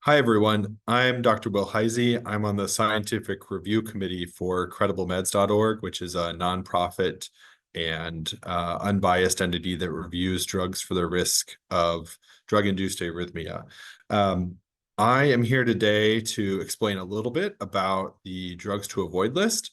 Hi, everyone. I'm Dr. Will Heisey. I'm on the scientific review committee for CredibleMeds.org, which is a nonprofit and unbiased entity that reviews drugs for the risk of drug-induced arrhythmia. I am here today to explain a little bit about the drugs to avoid list.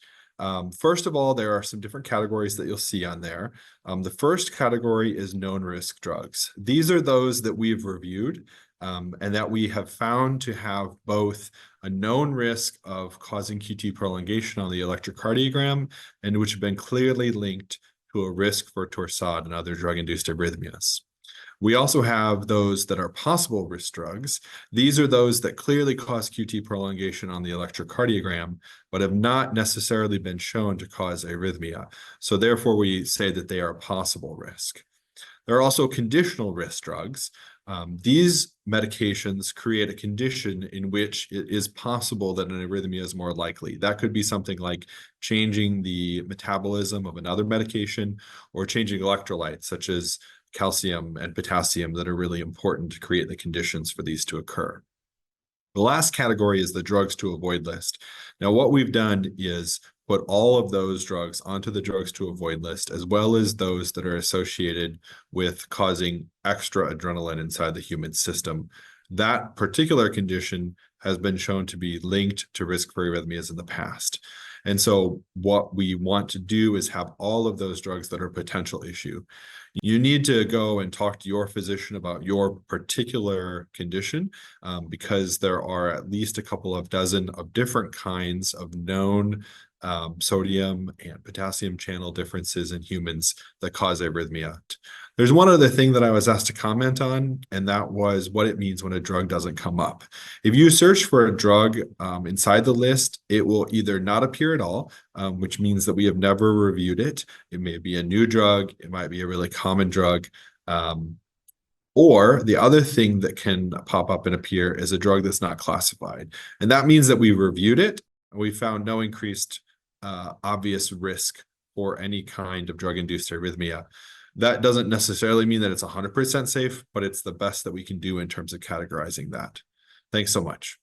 First of all, there are some different categories that you'll see on there. The first category is known risk drugs. These are those that we've reviewed and that we have found to have both a known risk of causing QT prolongation on the electrocardiogram and which have been clearly linked to a risk for torsade and other drug-induced arrhythmias. We also have those that are possible risk drugs. These are those that clearly cause QT prolongation on the electrocardiogram, but have not necessarily been shown to cause arrhythmia. So therefore, we say that they are a possible risk. There are also conditional risk drugs. These medications create a condition in which it is possible that an arrhythmia is more likely. That could be something like changing the metabolism of another medication or changing electrolytes, such as calcium and potassium, that are really important to create the conditions for these to occur. The last category is the drugs to avoid list. Now, what we've done is put all of those drugs onto the drugs to avoid list, as well as those that are associated with causing extra adrenaline inside the human system. That particular condition has been shown to be linked to risk for arrhythmias in the past. And so what we want to do is have all of those drugs that are a potential issue. You need to go and talk to your physician about your particular condition because there are at least a couple of dozen of different kinds of known sodium and potassium channel differences in humans that cause arrhythmia. There's one other thing that I was asked to comment on, and that was what it means when a drug doesn't come up. If you search for a drug inside the list, it will either not appear at all, which means that we have never reviewed it. It may be a new drug. It might be a really common drug. Or the other thing that can pop up and appear is a drug that's not classified. And that means that we reviewed it and we found no increased obvious risk for any kind of drug-induced arrhythmia. That doesn't necessarily mean that it's 100% safe, but it's the best that we can do in terms of categorizing that. Thanks so much.